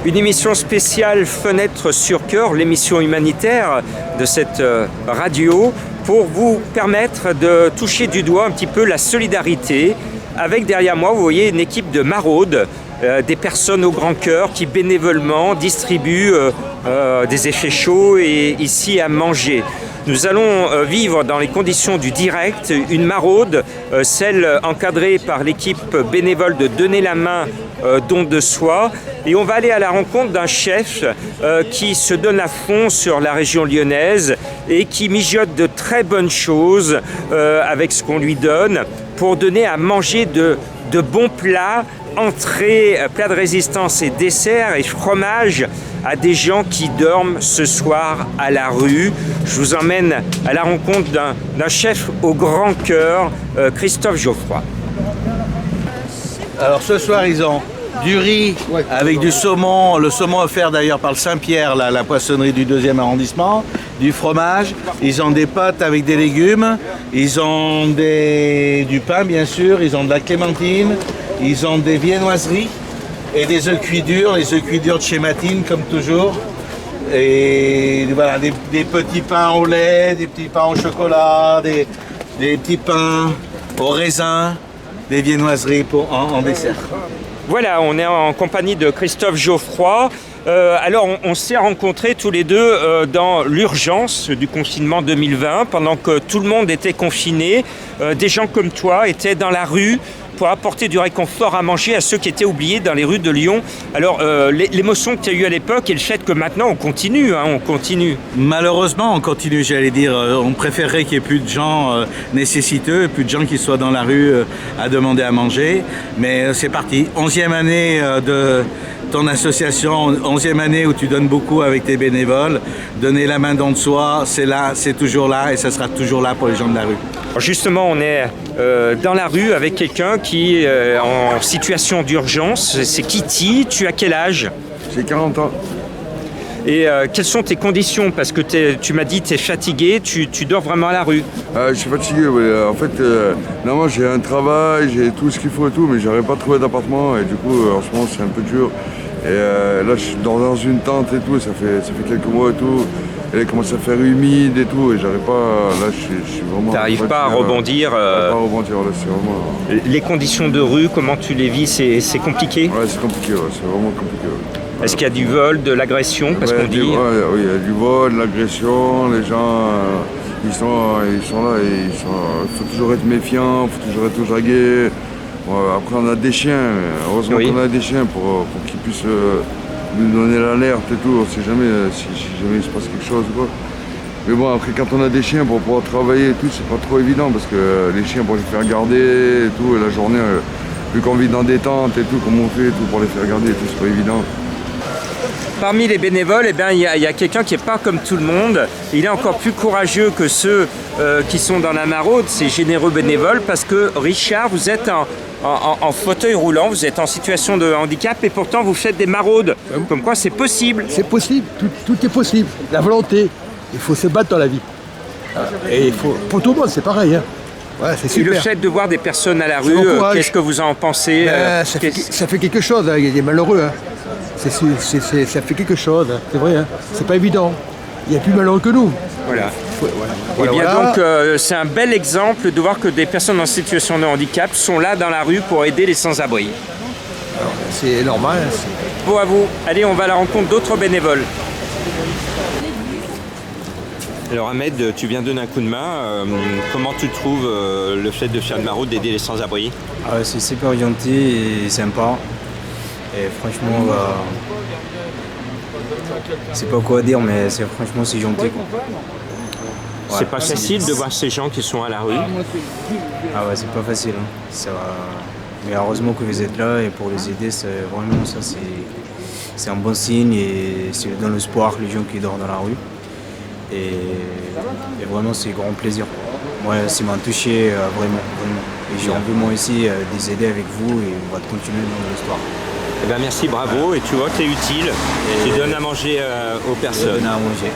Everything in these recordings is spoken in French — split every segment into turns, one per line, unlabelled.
Une émission spéciale Fenêtre sur Cœur, l'émission humanitaire de cette radio, pour vous permettre de toucher du doigt un petit peu la solidarité. Avec derrière moi, vous voyez une équipe de maraudes, des personnes au grand cœur qui bénévolement distribuent des effets chauds et ici à manger. Nous allons vivre dans les conditions du direct une maraude, celle encadrée par l'équipe bénévole de Donner la main, don de soi. Et on va aller à la rencontre d'un chef qui se donne à fond sur la région lyonnaise et qui mijote de très bonnes choses avec ce qu'on lui donne pour donner à manger de bons plats, entrées, plats de résistance et desserts et fromage à des gens qui dorment ce soir à la rue. Je vous emmène à la rencontre d'un chef au grand cœur, Christophe Geoffroy.
Alors ce soir, ils ont du riz avec du saumon, le saumon offert d'ailleurs par le Saint-Pierre, la poissonnerie du 2e arrondissement, du fromage, ils ont des pâtes avec des légumes, ils ont du pain bien sûr, ils ont de la clémentine, ils ont des viennoiseries et des œufs cuits durs, les œufs cuits durs de chez Matine comme toujours. Et voilà, des petits pains au lait, des petits pains au chocolat, des petits pains au raisin, des viennoiseries en dessert.
Voilà, on est en compagnie de Christophe Geoffroy. Alors, on s'est rencontrés tous les deux dans l'urgence du confinement 2020, pendant que tout le monde était confiné. Des gens comme toi étaient dans la rue pour apporter du réconfort à manger à ceux qui étaient oubliés dans les rues de Lyon. Alors, l'émotion que tu as eue à l'époque et le fait que maintenant on continue.
Malheureusement, on continue, j'allais dire. On préférerait qu'il n'y ait plus de gens nécessiteux, plus de gens qui soient dans la rue à demander à manger. Mais c'est parti. 11e année de ton association, 11e année où tu donnes beaucoup avec tes bénévoles. Donner la main don de soi, c'est là, c'est toujours là et ça sera toujours là pour les gens de la rue.
Alors justement, on est dans la rue avec quelqu'un qui est en situation d'urgence. C'est Kitty. Tu as quel âge ?
J'ai 40 ans.
Et quelles sont tes conditions ? Parce que tu m'as dit que tu es fatigué, tu dors vraiment à la rue.
Je suis fatigué, oui. En fait, normalement j'ai un travail, j'ai tout ce qu'il faut et tout, mais j'arrive pas à trouver d'appartement et du coup en ce moment c'est un peu dur. Et là je dors dans une tente et tout, ça fait quelques mois et tout. Et là, il commence à faire humide et tout, et j'arrive pas. Là, je suis vraiment.
T'arrives pas à rebondir.
Pas à rebondir, là, c'est vraiment.
Les conditions de rue, comment tu les vis, c'est compliqué ?
Ouais, c'est compliqué, ouais, c'est vraiment compliqué. Ouais.
Est-ce qu'il y a du vol, de l'agression ? Parce qu'on dit.
Oui, il y a du vol, de l'agression, les gens, ils sont là, et il faut toujours être méfiant, il faut toujours être au dragué. Après, on a des chiens, heureusement qu'on a des chiens pour qu'ils puissent. Nous donner l'alerte et tout, on sait jamais si jamais il se passe quelque chose ou quoi. Mais bon, après quand on a des chiens pour pouvoir travailler et tout, c'est pas trop évident parce que les chiens pour les faire garder et tout, et la journée, vu qu'on vit dans des tentes et tout, comme on fait et tout pour les faire garder et tout, c'est pas évident.
Parmi les bénévoles, il y a quelqu'un qui n'est pas comme tout le monde. Il est encore plus courageux que ceux qui sont dans la maraude, ces généreux bénévoles, parce que Richard, vous êtes en fauteuil roulant, vous êtes en situation de handicap et pourtant vous faites des maraudes. Comme quoi c'est possible.
C'est possible, tout est possible. La volonté, il faut se battre dans la vie. Et il faut, pour tout le monde, c'est pareil. Hein. Ouais, c'est super.
Et le fait de voir des personnes à la rue, qu'est-ce que vous en pensez ?
Ça fait quelque chose, hein. Il y a des malheureux. Hein. Ça fait quelque chose, hein. C'est vrai. Hein. C'est pas évident. Il y a plus malheureux que nous.
Voilà. Et bien donc, c'est un bel exemple de voir que des personnes en situation de handicap sont là dans la rue pour aider les sans-abri.
C'est normal.
Bon à vous. Allez, on va à la rencontre d'autres bénévoles. Alors Ahmed, tu viens donner un coup de main. Comment tu trouves le fait de faire une maraude, d'aider les sans-abri ?
C'est super gentil et sympa. Et franchement, c'est pas quoi dire, mais franchement c'est gentil.
Ouais, c'est pas facile de voir ces gens qui sont à la rue.
Ah ouais, c'est pas facile. Hein. Mais heureusement que vous êtes là et pour les aider, c'est un bon signe et c'est dans l'espoir les gens qui dorment dans la rue. Et vraiment c'est grand plaisir. Moi, ça m'a touché vraiment. Et j'ai envie moi aussi de les aider avec vous et on va continuer dans l'histoire.
Eh ben merci, bravo, et tu vois, tu es utile, tu donnes à manger aux personnes.
Donner à manger.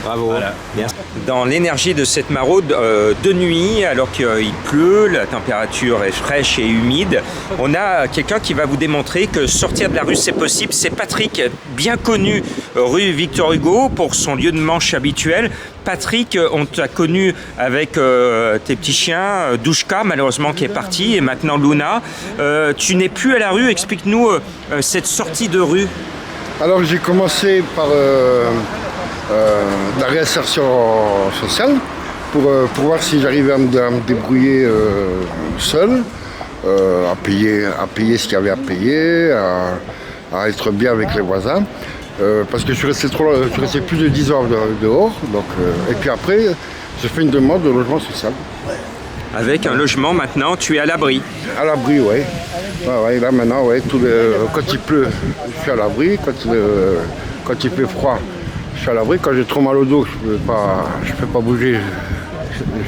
Bravo.
Voilà.
Merci. Dans l'énergie de cette maraude de nuit, alors qu'il pleut, la température est fraîche et humide, on a quelqu'un qui va vous démontrer que sortir de la rue c'est possible. C'est Patrick, bien connu rue Victor Hugo pour son lieu de manche habituel. Patrick, on t'a connu avec tes petits chiens, Douchka malheureusement qui est parti, et maintenant Luna. Tu n'es plus à la rue, explique-nous cette sortie de rue.
Alors j'ai commencé par la réinsertion sociale pour voir si j'arrivais à me débrouiller seul, à payer ce qu'il y avait à payer, à être bien avec les voisins. Parce que je suis resté plus de 10 heures dehors. Donc, et puis après, j'ai fait une demande de logement social.
Avec un logement maintenant, tu es à l'abri.
À l'abri, oui. Ouais, là maintenant, ouais, quand il pleut, je suis à l'abri. Quand il fait froid, je suis à l'abri. Quand j'ai trop mal au dos, je peux pas bouger.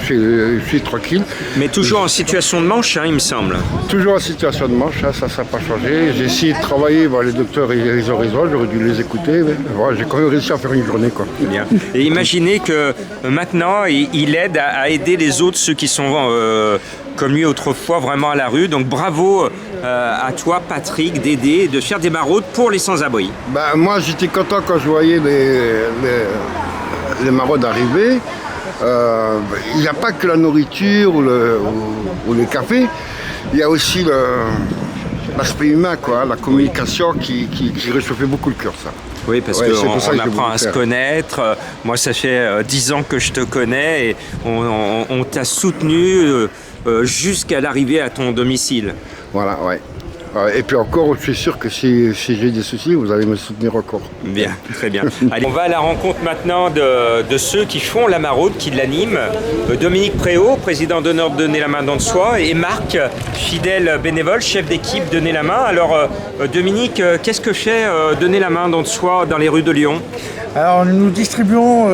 Je suis tranquille.
Mais toujours en situation de manche, hein, il me semble.
Toujours en situation de manche, hein, ça n'a pas changé. J'ai essayé de travailler, les docteurs ils ont raison, j'aurais dû les écouter. Mais, j'ai quand même réussi à faire une journée. Quoi.
Bien. Et imaginez que maintenant, il aide à aider les autres, ceux qui sont comme lui autrefois vraiment à la rue. Donc bravo à toi Patrick d'aider, de faire des maraudes pour les sans-abri.
Moi j'étais content quand je voyais les maraudes arriver. Il n'y a pas que la nourriture ou le café, il y a aussi l'aspect humain, quoi, la communication qui réchauffait beaucoup le cœur, ça.
Oui, parce qu'on apprend à se connaître. Moi, ça fait 10 ans que je te connais et on t'a soutenu jusqu'à l'arrivée à ton domicile.
Voilà, ouais. Et puis encore, je suis sûr que si j'ai des soucis, vous allez me soutenir encore.
Bien, très bien. Allez, on va à la rencontre maintenant de ceux qui font la maraude, qui l'animent. Dominique Préau, président d'honneur de Donner la main dans le soi, et Marc, fidèle bénévole, chef d'équipe Donner la main. Alors Dominique, qu'est-ce que fait Donner la main dans le soi dans les rues de Lyon?
Alors nous distribuons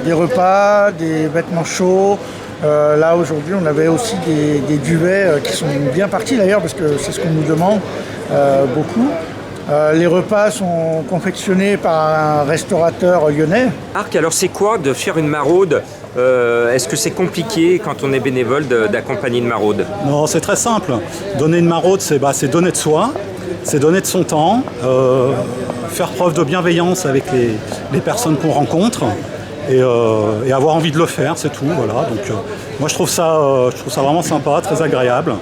des repas, des vêtements chauds. Là aujourd'hui on avait aussi des duvets qui sont bien partis d'ailleurs parce que c'est ce qu'on nous demande beaucoup. Les repas sont confectionnés par un restaurateur lyonnais.
Arc, alors c'est quoi de faire une maraude? Est-ce que c'est compliqué quand on est bénévole d'accompagner une maraude?
Non, c'est très simple. Donner une maraude, c'est donner de soi, c'est donner de son temps, faire preuve de bienveillance avec les personnes qu'on rencontre. Et avoir envie de le faire, c'est tout. Voilà. Donc, moi, je trouve ça vraiment sympa, très agréable.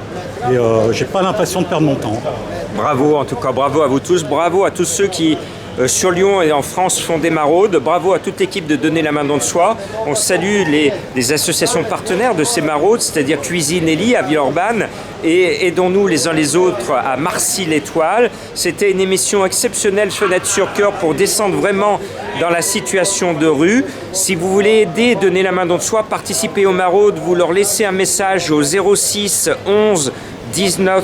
Et j'ai pas l'impression de perdre mon temps.
Bravo, en tout cas, bravo à vous tous. Bravo à tous ceux qui, sur Lyon et en France, font des maraudes. Bravo à toute l'équipe de Donner la main dans le soi. On salue les associations partenaires de ces maraudes, c'est-à-dire Cuisine Elie à Villeurbanne et aidons-nous les uns les autres à Marcy-l'Étoile. C'était une émission exceptionnelle, Fenêtre sur Cœur, pour descendre vraiment dans la situation de rue. Si vous voulez aider, Donner la main dans le soi, participer aux maraudes, vous leur laissez un message au 06 11 19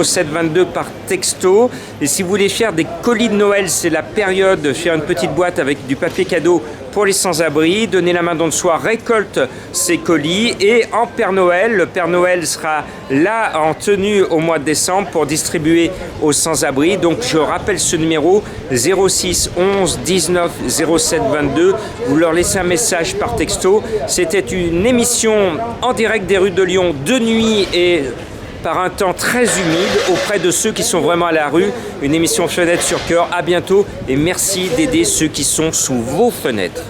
07 22 par texto. Et si vous voulez faire des colis de Noël, c'est la période de faire une petite boîte avec du papier cadeau pour les sans-abri. Donner la main dans le soi récolte ces colis et en Père Noël, le Père Noël sera là en tenue au mois de décembre pour distribuer aux sans-abri. Donc je rappelle ce numéro 06 11 19 07 22. Vous leur laissez un message par texto. C'était une émission en direct des rues de Lyon de nuit et par un temps très humide auprès de ceux qui sont vraiment à la rue. Une émission Fenêtre sur Cœur. À bientôt et merci d'aider ceux qui sont sous vos fenêtres.